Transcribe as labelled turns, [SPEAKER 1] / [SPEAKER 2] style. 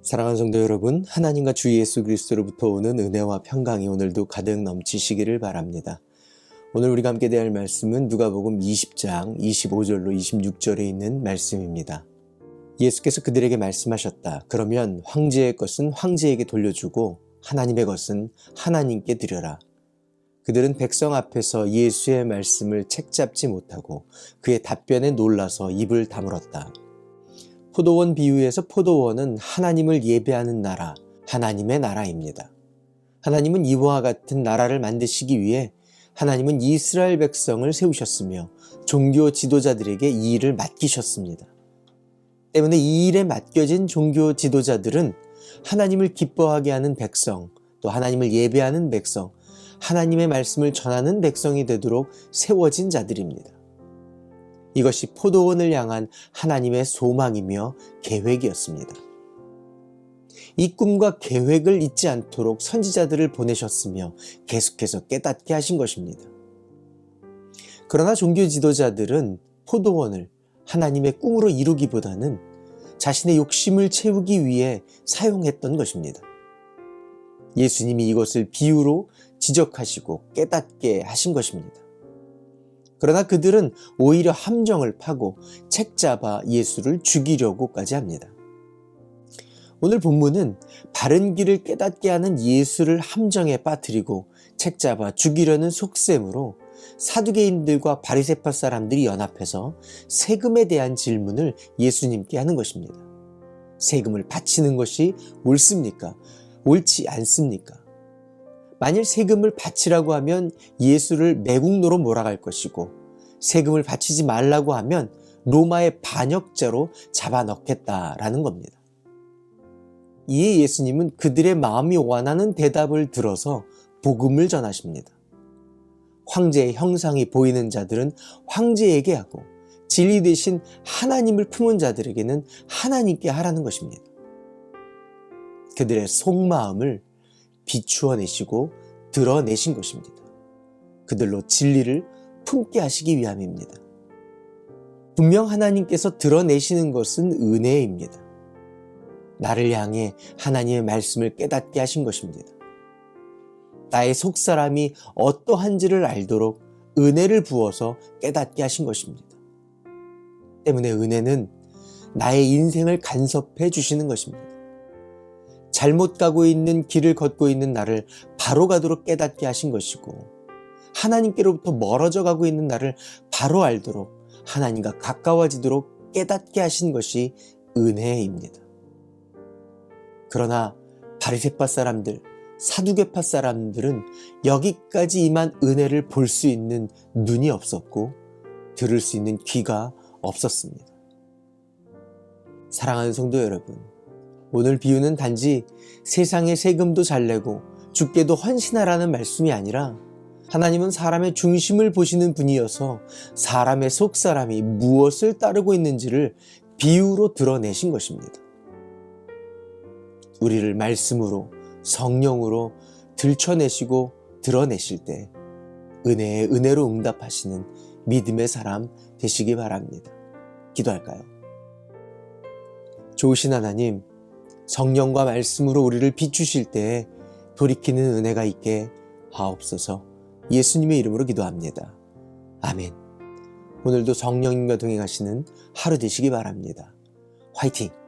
[SPEAKER 1] 사랑하는 성도 여러분, 하나님과 주 예수 그리스도로부터 오는 은혜와 평강이 오늘도 가득 넘치시기를 바랍니다. 오늘 우리가 함께 대할 말씀은 누가복음 20장 25절로 26절에 있는 말씀입니다. 예수께서 그들에게 말씀하셨다. 그러면 황제의 것은 황제에게 돌려주고 하나님의 것은 하나님께 드려라. 그들은 백성 앞에서 예수의 말씀을 책잡지 못하고 그의 답변에 놀라서 입을 다물었다. 포도원 비유에서 포도원은 하나님을 예배하는 나라, 하나님의 나라입니다. 하나님은 이와 같은 나라를 만드시기 위해 하나님은 이스라엘 백성을 세우셨으며 종교 지도자들에게 이 일을 맡기셨습니다. 때문에 이 일에 맡겨진 종교 지도자들은 하나님을 기뻐하게 하는 백성, 또 하나님을 예배하는 백성, 하나님의 말씀을 전하는 백성이 되도록 세워진 자들입니다. 이것이 포도원을 향한 하나님의 소망이며 계획이었습니다. 이 꿈과 계획을 잊지 않도록 선지자들을 보내셨으며 계속해서 깨닫게 하신 것입니다. 그러나 종교 지도자들은 포도원을 하나님의 꿈으로 이루기보다는 자신의 욕심을 채우기 위해 사용했던 것입니다. 예수님이 이것을 비유로 지적하시고 깨닫게 하신 것입니다. 그러나 그들은 오히려 함정을 파고 책잡아 예수를 죽이려고까지 합니다. 오늘 본문은 바른 길을 깨닫게 하는 예수를 함정에 빠뜨리고 책잡아 죽이려는 속셈으로 사두개인들과 바리새파 사람들이 연합해서 세금에 대한 질문을 예수님께 하는 것입니다. 세금을 바치는 것이 옳습니까? 옳지 않습니까? 만일 세금을 바치라고 하면 예수를 매국노로 몰아갈 것이고 세금을 바치지 말라고 하면 로마의 반역자로 잡아넣겠다라는 겁니다. 이에 예수님은 그들의 마음이 원하는 대답을 들어서 복음을 전하십니다. 황제의 형상이 보이는 자들은 황제에게 하고 진리 대신 하나님을 품은 자들에게는 하나님께 하라는 것입니다. 그들의 속마음을 비추어 내시고 드러내신 것입니다. 그들로 진리를 품게 하시기 위함입니다. 분명 하나님께서 드러내시는 것은 은혜입니다. 나를 향해 하나님의 말씀을 깨닫게 하신 것입니다. 나의 속사람이 어떠한지를 알도록 은혜를 부어서 깨닫게 하신 것입니다. 때문에 은혜는 나의 인생을 간섭해 주시는 것입니다. 잘못 가고 있는 길을 걷고 있는 나를 바로 가도록 깨닫게 하신 것이고 하나님께로부터 멀어져 가고 있는 나를 바로 알도록 하나님과 가까워지도록 깨닫게 하신 것이 은혜입니다. 그러나 바리새파 사람들, 사두개파 사람들은 여기까지 임한 은혜를 볼 수 있는 눈이 없었고 들을 수 있는 귀가 없었습니다. 사랑하는 성도 여러분, 오늘 비유는 단지 세상의 세금도 잘 내고 주께도 헌신하라는 말씀이 아니라 하나님은 사람의 중심을 보시는 분이어서 사람의 속사람이 무엇을 따르고 있는지를 비유로 드러내신 것입니다. 우리를 말씀으로 성령으로 들춰내시고 드러내실 때 은혜에 은혜로 응답하시는 믿음의 사람 되시기 바랍니다. 기도할까요? 좋으신 하나님, 성령과 말씀으로 우리를 비추실 때에 돌이키는 은혜가 있게 하옵소서. 예수님의 이름으로 기도합니다. 아멘. 오늘도 성령님과 동행하시는 하루 되시기 바랍니다. 화이팅!